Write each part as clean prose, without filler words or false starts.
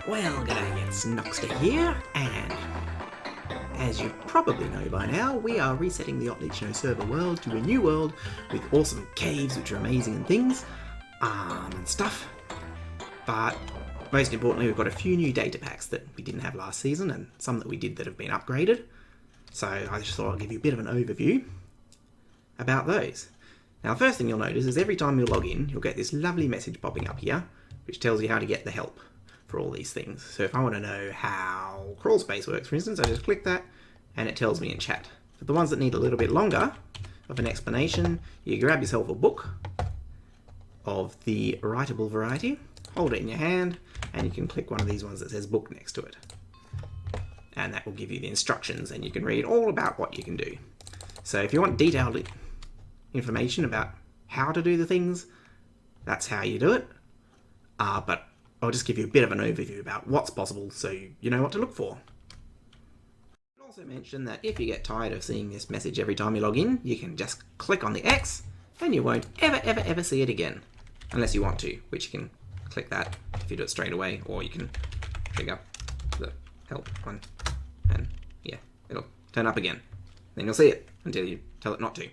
Well, g'day, it's Nochstweaks here, and as you probably know by now, we are resetting the Otlichno server world to a new world with awesome caves, which are amazing and things, and stuff. But most importantly, we've got a few new data packs that we didn't have last season, and some that we did that have been upgraded. So I just thought I'd give you a bit of an overview about those. Now, the first thing you'll notice is every time you log in, you'll get this lovely message popping up here, which tells you how to get the help for all these things. So if I want to know how Crawlspace works, for instance, I just click that and it tells me in chat. For the ones that need a little bit longer of an explanation, you grab yourself a book of the writable variety, hold it in your hand, and you can click one of these ones that says book next to it. And that will give you the instructions, and you can read all about what you can do. So if you want detailed information about how to do the things, that's how you do it. But I'll just give you a bit of an overview about what's possible so you know what to look for. I'll also mention that if you get tired of seeing this message every time you log in, you can just click on the X and you won't ever see it again. Unless you want to, which you can click that if you do it straight away, or you can trigger the help one and yeah, it'll turn up again. Then you'll see it until you tell it not to.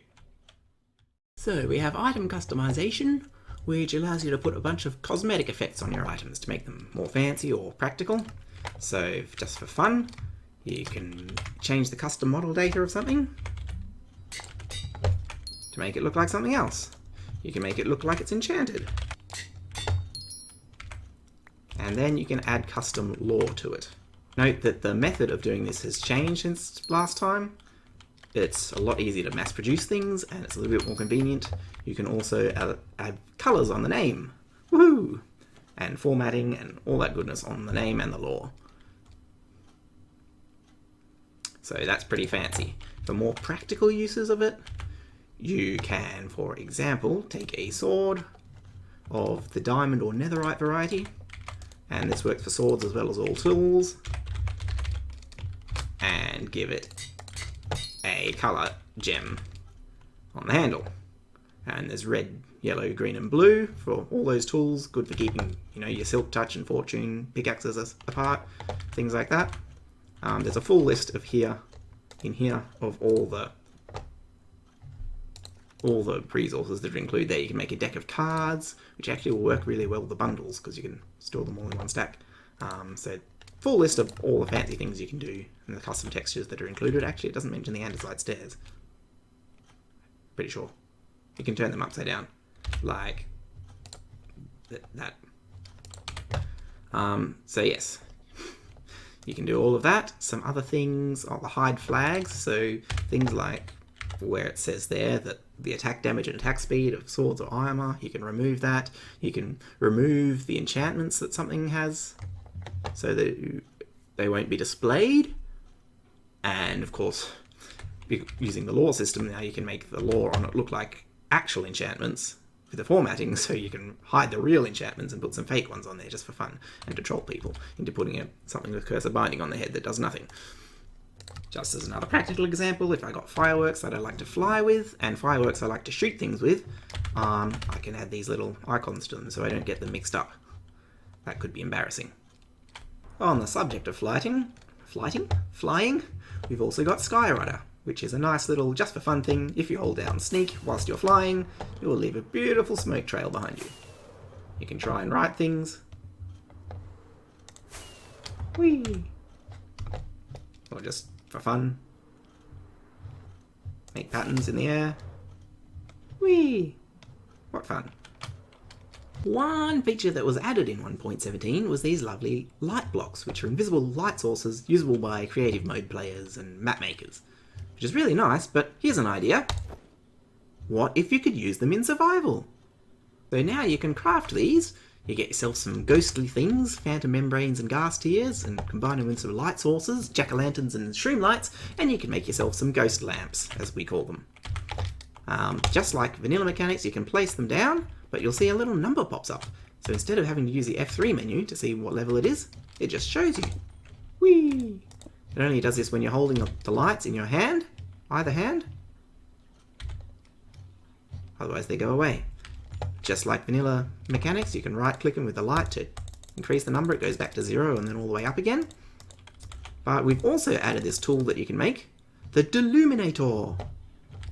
So we have item customization, which allows you to put a bunch of cosmetic effects on your items to make them more fancy or practical. So just for fun, you can change the custom model data of something to make it look like something else. You can make it look like it's enchanted. And then you can add custom lore to it. Note that the method of doing this has changed since last time. It's a lot easier to mass produce things, and it's a little bit more convenient. You can also add colours on the name, woohoo, and formatting and all that goodness on the name and the lore. So that's pretty fancy. For more practical uses of it, you can, for example, take a sword of the diamond or netherite variety, and this works for swords as well as all tools, and give it a colour gem on the handle. And there's red, yellow, green and blue for all those tools, good for keeping, you know, your silk touch and fortune pickaxes apart, things like that. There's a full list of in here of all the resources that are included there. You can make a deck of cards, which actually will work really well with the bundles because you can store them all in one stack. So full list of all the fancy things you can do and the custom textures that are included. Actually, it doesn't mention the andesite stairs. Pretty sure. You can turn them upside down, like that. So yes, you can do all of that. Some other things are the hide flags, so things like where it says there that the attack damage and attack speed of swords or armor, you can remove that. You can remove the enchantments that something has, so that they won't be displayed. And of course, using the lore system now, you can make the lore on it look like actual enchantments with the formatting, so you can hide the real enchantments and put some fake ones on there just for fun and to troll people into putting something with cursor binding on their head that does nothing. Just as another practical example, if I got fireworks that I like to fly with and fireworks I like to shoot things with, I can add these little icons to them so I don't get them mixed up. That could be embarrassing. On the subject of flying, we've also got Skywriter, which is a nice little just for fun thing. If you hold down sneak whilst you're flying, it will leave a beautiful smoke trail behind you. You can try and write things. Whee! Or just for fun. Make patterns in the air. Whee! What fun. One feature that was added in 1.17 was these lovely light blocks, which are invisible light sources usable by creative mode players and map makers, which is really nice. But here's an idea. What if you could use them in survival? So now you can craft these. You get yourself some ghostly things, phantom membranes and gas tears, and combine them with some light sources, jack-o'-lanterns and shroom lights, and you can make yourself some ghost lamps, as we call them. Just like vanilla mechanics, you can place them down, but you'll see a little number pops up. So instead of having to use the F3 menu to see what level it is, it just shows you. Whee! It only does this when you're holding the lights in your hand, either hand. Otherwise they go away. Just like vanilla mechanics, you can right click them with the light to increase the number, it goes back to 0 and then all the way up again. But we've also added this tool that you can make, the Deluminator,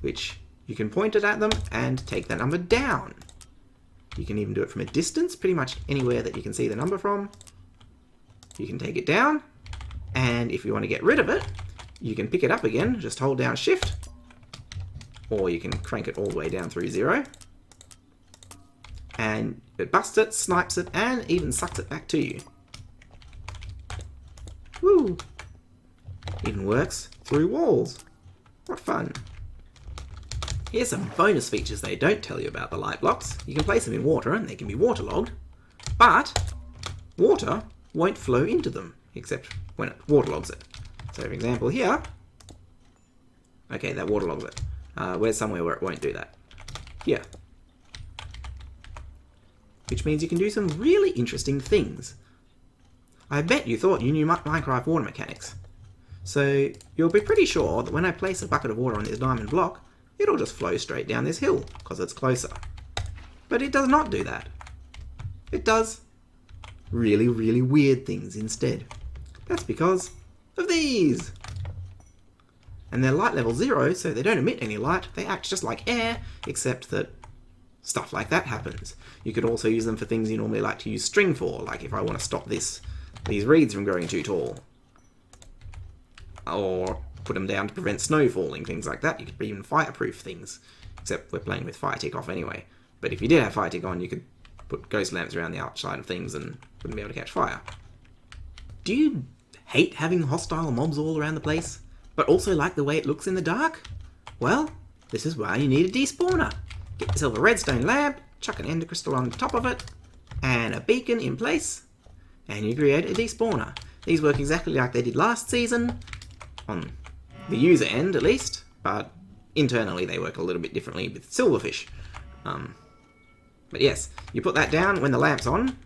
which you can point it at them and take that number down. You can even do it from a distance, pretty much anywhere that you can see the number from. You can take it down, and if you want to get rid of it, you can pick it up again, just hold down Shift, or you can crank it all the way down through 0. And it busts it, snipes it, and even sucks it back to you. Woo! Even works through walls. What fun. Here's some bonus features they don't tell you about the light blocks. You can place them in water and they can be waterlogged, but water won't flow into them, except when it waterlogs it. So for example here, okay, that waterlogs it. Where's somewhere where it won't do that? Here. Which means you can do some really interesting things. I bet you thought you knew Minecraft water mechanics. So you'll be pretty sure that when I place a bucket of water on this diamond block, it'll just flow straight down this hill, because it's closer. But it does not do that. It does really, really weird things instead. That's because of these. And they're light level 0, so they don't emit any light. They act just like air, except that stuff like that happens. You could also use them for things you normally like to use string for, like if I want to stop these reeds from growing too tall. Or put them down to prevent snow falling, things like that. You could even fireproof things, except we're playing with fire tick off anyway. But if you did have fire tick on, you could put ghost lamps around the outside of things and wouldn't be able to catch fire. Do you hate having hostile mobs all around the place, but also like the way it looks in the dark? Well, this is why you need a despawner. Get yourself a redstone lamp, chuck an ender crystal on top of it, and a beacon in place, and you create a despawner. These work exactly like they did last season, on the user end at least, but internally they work a little bit differently with silverfish. But yes, you put that down when the lamp's on.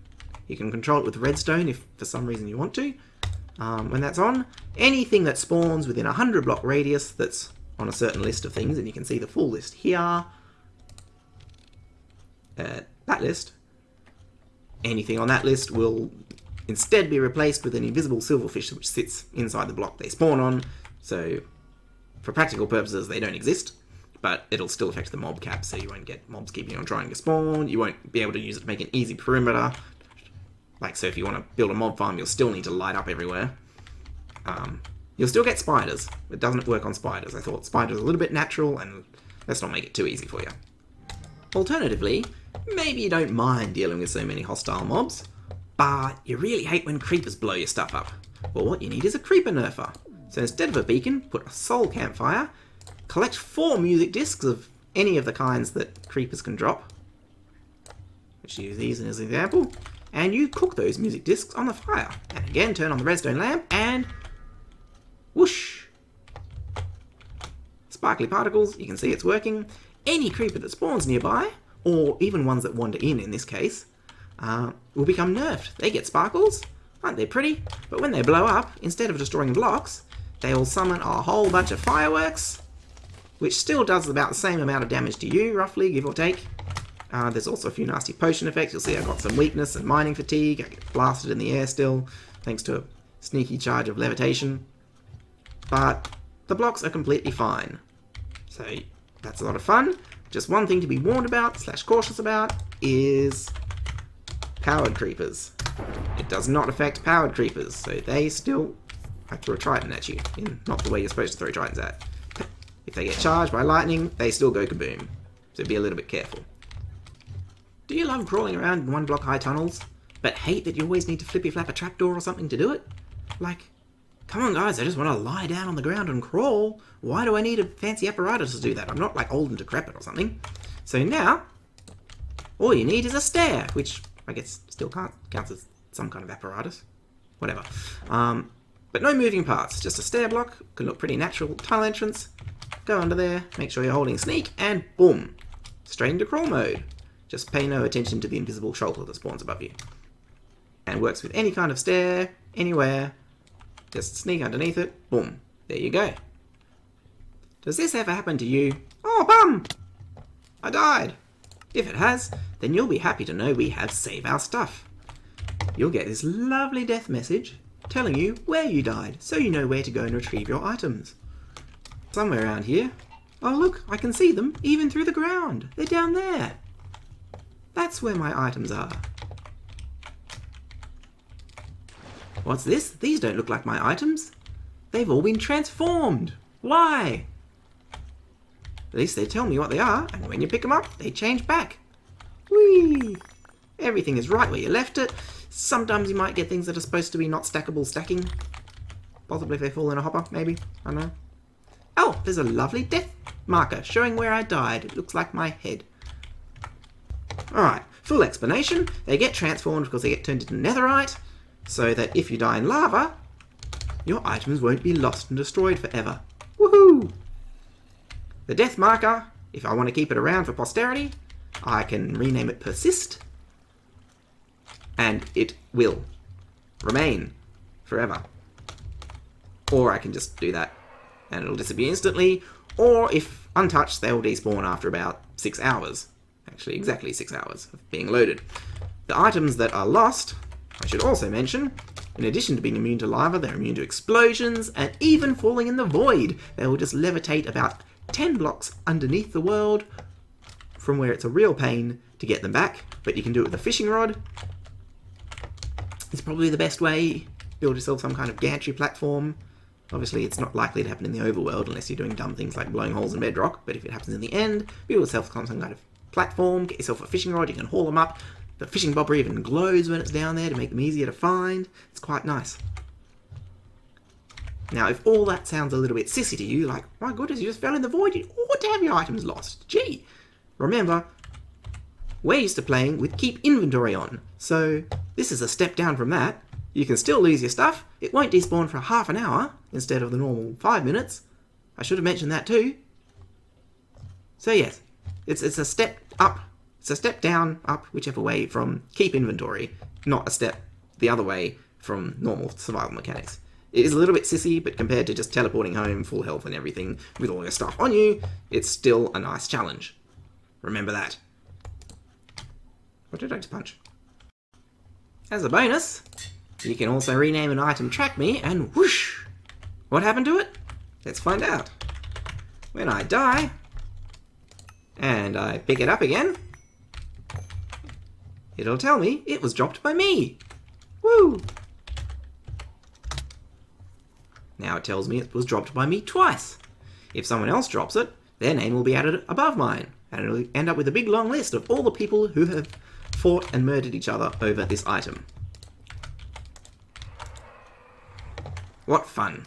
You can control it with redstone if for some reason you want to. When that's on, anything that spawns within a 100 block radius that's on a certain list of things, and you can see the full list here, that list, anything on that list will instead be replaced with an invisible silverfish which sits inside the block they spawn on. So for practical purposes they don't exist, but it'll still affect the mob cap, so you won't get mobs keeping on trying to spawn. You won't be able to use it to make an easy perimeter. Like, so if you want to build a mob farm, you'll still need to light up everywhere. You'll still get spiders. It doesn't work on spiders. I thought spiders are a little bit natural, and let's not make it too easy for you. Alternatively, maybe you don't mind dealing with so many hostile mobs, but you really hate when creepers blow your stuff up. Well, what you need is a creeper nerfer. So instead of a beacon, put a soul campfire, collect 4 music discs of any of the kinds that creepers can drop. Let's use these as an example. And you cook those music discs on the fire. And again, turn on the redstone lamp and whoosh! Sparkly particles, you can see it's working. Any creeper that spawns nearby, or even ones that wander in this case, will become nerfed. They get sparkles, aren't they pretty? But when they blow up, instead of destroying blocks, they will summon a whole bunch of fireworks, which still does about the same amount of damage to you, roughly, give or take. There's also a few nasty potion effects. You'll see I've got some weakness and mining fatigue. I get blasted in the air still, thanks to a sneaky charge of levitation. But the blocks are completely fine. So that's a lot of fun. Just one thing to be warned about, / cautious about, is powered creepers. It does not affect powered creepers, so they still... I throw a trident at you, in not the way you're supposed to throw tridents at. If they get charged by lightning, they still go kaboom. So be a little bit careful. Do you love crawling around in 1 block high tunnels, but hate that you always need to flippy flap a trapdoor or something to do it? Like, come on guys, I just want to lie down on the ground and crawl. Why do I need a fancy apparatus to do that? I'm not like old and decrepit or something. So now, all you need is a stair, which I guess still counts as some kind of apparatus. Whatever. But no moving parts, just a stair block. Can look pretty natural. Tunnel entrance. Go under there, make sure you're holding sneak, and boom! Straight into crawl mode. Just pay no attention to the invisible shoulder that spawns above you. And works with any kind of stair, anywhere. Just sneak underneath it, boom. There you go. Does this ever happen to you? Oh, bum! I died! If it has, then you'll be happy to know we have Save Our Stuff. you'll get this lovely death message telling you where you died, so you know where to go and retrieve your items. Somewhere around here. Oh look, I can see them, even through the ground. They're down there. That's where my items are. What's this? These don't look like my items. They've all been transformed. Why? At least they tell me what they are, and when you pick them up, they change back. Whee! Everything is right where you left it. Sometimes you might get things that are supposed to be not stackable stacking. Possibly if they fall in a hopper, maybe. I don't know. Oh, there's a lovely death marker showing where I died. It looks like my head. Alright, full explanation. They get transformed because they get turned into netherite, so that if you die in lava, your items won't be lost and destroyed forever. Woohoo! The death marker, if I want to keep it around for posterity, I can rename it Persist, and it will remain forever. Or I can just do that and it'll disappear instantly, or if untouched, they'll despawn after about 6 hours. Actually, exactly 6 hours of being loaded. The items that are lost, I should also mention, in addition to being immune to lava, they're immune to explosions, and even falling in the void. They will just levitate about 10 blocks underneath the world, from where it's a real pain to get them back, but you can do it with a fishing rod. It's probably the best way. Build yourself some kind of gantry platform. Obviously, it's not likely to happen in the overworld unless you're doing dumb things like blowing holes in bedrock, but if it happens in the end, build yourself some kind of platform, get yourself a fishing rod, you can haul them up. The fishing bobber even glows when it's down there to make them easier to find. It's quite nice. Now, if all that sounds a little bit sissy to you, like, my goodness, you just fell in the void, you ought to have your items lost. Gee! Remember, we're used to playing with keep inventory on, so this is a step down from that. You can still lose your stuff. It won't despawn for half an hour instead of the normal 5 minutes. I should have mentioned that too. So yes, it's a step up. It's a step down, up, whichever way, from keep inventory, not a step the other way from normal survival mechanics. It is a little bit sissy, but compared to just teleporting home, full health and everything, with all your stuff on you, it's still a nice challenge. Remember that. What did I just punch? As a bonus, you can also rename an item Track Me, and whoosh! What happened to it? Let's find out. When I die, and I pick it up again, it'll tell me it was dropped by me. Woo! Now it tells me it was dropped by me twice. If someone else drops it, their name will be added above mine, and it'll end up with a big long list of all the people who have fought and murdered each other over this item. What fun.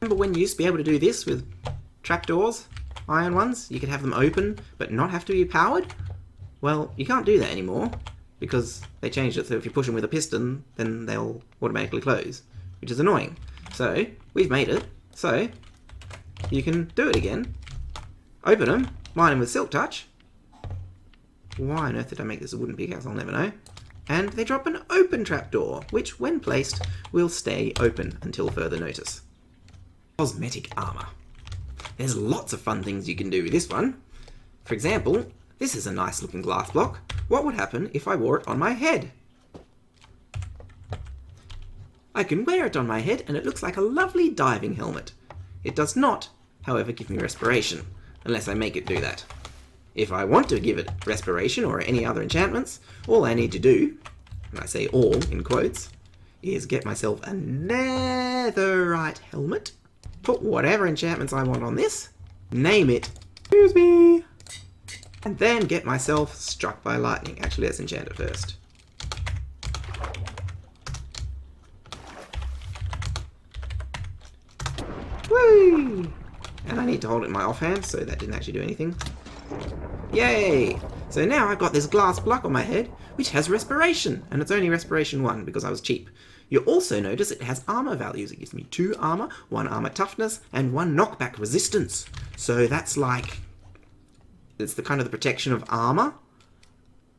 Remember when you used to be able to do this with trapdoors, iron ones? You could have them open, but not have to be powered? Well, you can't do that anymore, because they changed it so if you push them with a piston, then they'll automatically close, which is annoying. So, we've made it, so you can do it again. Open them, line them with silk touch. Why on earth did I make this a wooden pickaxe? I'll never know. And they drop an open trapdoor, which, when placed, will stay open until further notice. Cosmetic Armour. There's lots of fun things you can do with this one. For example, this is a nice looking glass block. What would happen if I wore it on my head? I can wear it on my head and it looks like a lovely diving helmet. It does not, however, give me respiration, unless I make it do that. If I want to give it respiration or any other enchantments, all I need to do, and I say all in quotes, is get myself a netherite helmet, put whatever enchantments I want on this, name it, excuse me, and then get myself struck by lightning. Actually, let's enchant it first. Whee! And I need to hold it in my offhand, so that didn't actually do anything. Yay! So now I've got this glass block on my head, which has respiration, and it's only respiration 1 because I was cheap. You'll also notice it has armor values. It gives me 2 armor, 1 armor toughness, and 1 knockback resistance. So that's like, it's the kind of the protection of armor,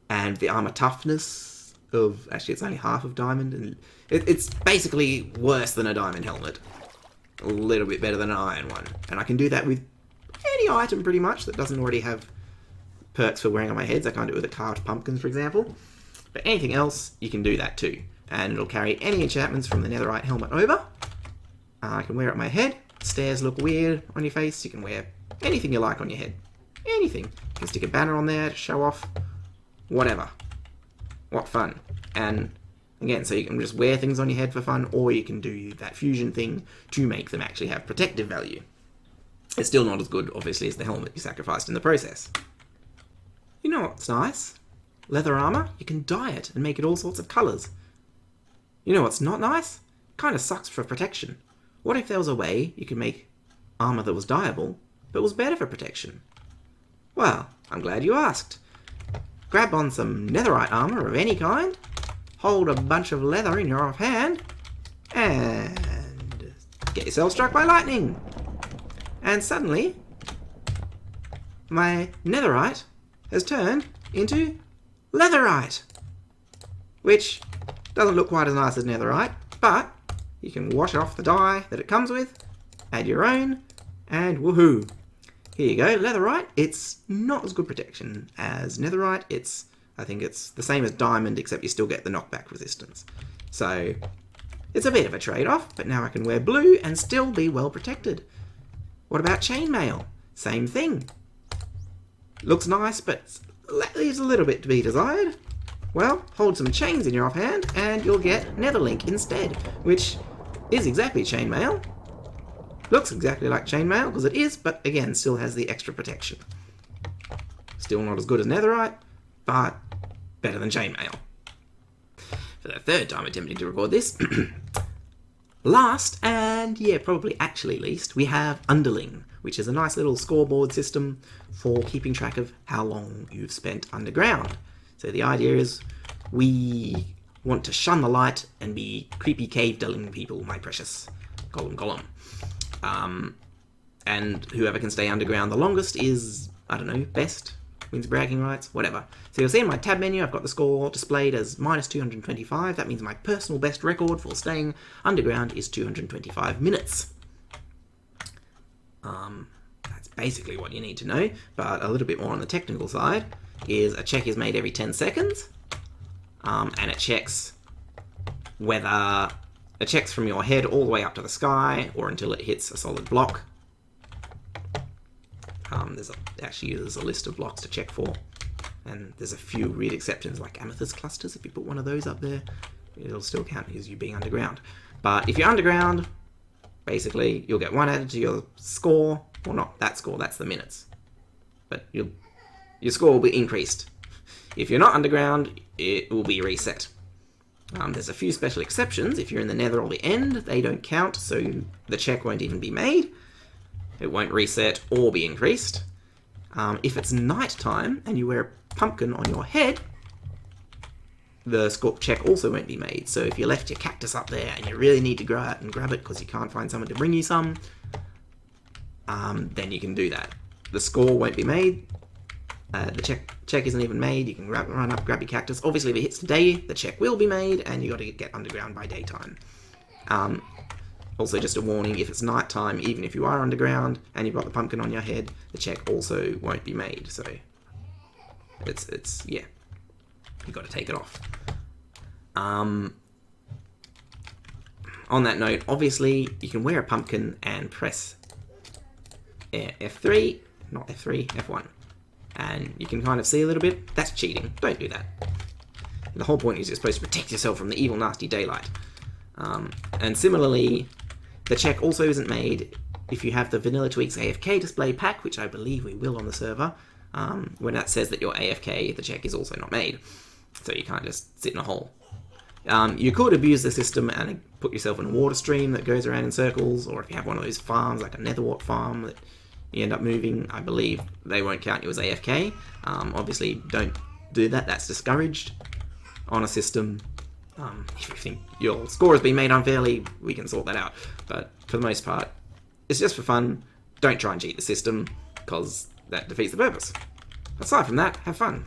and the armor toughness of, actually it's only half of diamond, and it's basically worse than a diamond helmet. A little bit better than an iron one. And I can do that with any item pretty much that doesn't already have perks for wearing on my heads. I can't do it with a carved pumpkin, for example. But anything else, you can do that too. And it'll carry any enchantments from the netherite helmet over. I can wear it on my head. Stairs look weird on your face. You can wear anything you like on your head. Anything. You can stick a banner on there to show off. Whatever. What fun. And again, so you can just wear things on your head for fun, or you can do that fusion thing to make them actually have protective value. It's still not as good, obviously, as the helmet you sacrificed in the process. You know what's nice? Leather armor, you can dye it and make it all sorts of colours. You know what's not nice? Kind of sucks for protection. What if there was a way you could make armor that was dyeable, but was better for protection? Well, I'm glad you asked. Grab on some netherite armor of any kind, hold a bunch of leather in your offhand, and get yourself struck by lightning. And suddenly, my netherite has turned into leatherite, which doesn't look quite as nice as netherite, but you can wash off the dye that it comes with, add your own, and woohoo! Here you go, leatherite. It's not as good protection as netherite. I think it's the same as diamond, except you still get the knockback resistance. So it's a bit of a trade-off, but now I can wear blue and still be well protected. What about chainmail? Same thing. Looks nice, but leaves a little bit to be desired. Well, hold some chains in your offhand, and you'll get netherlink instead, which is exactly chainmail. Looks exactly like chainmail, because it is, but again, still has the extra protection. Still not as good as netherite, but better than chainmail. For the third time attempting to record this, last, and yeah, probably actually least, we have Underling, which is a nice little scoreboard system for keeping track of how long you've spent underground. So the idea is we want to shun the light and be creepy cave-dwelling people, my precious. Gollum. And whoever can stay underground the longest is, I don't know, best, wins bragging rights, whatever. So you'll see in my tab menu, I've got the score displayed as minus 225. That means my personal best record for staying underground is 225 minutes. That's basically what you need to know, but a little bit more on the technical side is a check is made every 10 seconds, and it checks whether it checks from your head all the way up to the sky or until it hits a solid block. It actually uses a list of blocks to check for, and there's a few weird exceptions like amethyst clusters. If you put one of those up there, it'll still count as you being underground. But if you're underground, basically you'll get one added to your score. Well, not that score, that's the minutes. But your score will be increased. If you're not underground, it will be reset. There's a few special exceptions. If you're in the nether or the end, they don't count, so the check won't even be made. It won't reset or be increased. If it's night time and you wear a pumpkin on your head, the score check also won't be made. So if you left your cactus up there and you really need to go out and grab it because you can't find someone to bring you some, then you can do that. The score won't be made. The check isn't even made. You can run up, grab your cactus. Obviously, if it hits today, the check will be made, and you got to get underground by daytime. Also, just a warning: if it's nighttime, even if you are underground and you've got the pumpkin on your head, the check also won't be made. So it's yeah, you got to take it off. On that note, obviously, you can wear a pumpkin and press F3, not F3, F1. And you can kind of see a little bit. That's cheating. Don't do that. The whole point is you're supposed to protect yourself from the evil, nasty daylight. And similarly, the check also isn't made if you have the Vanilla Tweaks AFK display pack, which I believe we will on the server. When that says that you're AFK, the check is also not made. So you can't just sit in a hole. You could abuse the system and put yourself in a water stream that goes around in circles, or if you have one of those farms, like a netherwort farm, that you end up moving, I believe they won't count you as AFK. Obviously, don't do that. That's discouraged on a system. If you think your score has been made unfairly, we can sort that out. But for the most part, it's just for fun. Don't try and cheat the system, because that defeats the purpose. Aside from that, have fun.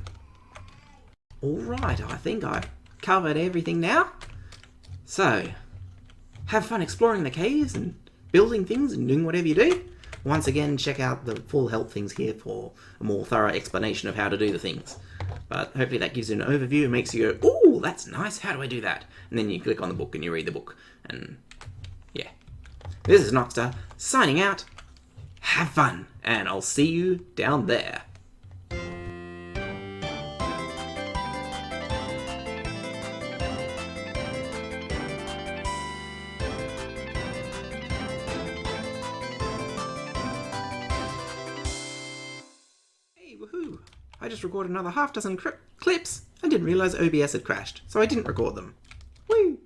Alright, I think I've covered everything now. So, have fun exploring the caves and building things and doing whatever you do. Once again, check out the full help things here for a more thorough explanation of how to do the things. But hopefully that gives you an overview and makes you go, ooh, that's nice, how do I do that? And then you click on the book and you read the book. And yeah. This is Nochster, signing out. Have fun, and I'll see you down there. Hey, woohoo! I just recorded another half dozen clips and didn't realise OBS had crashed, so I didn't record them. Woo!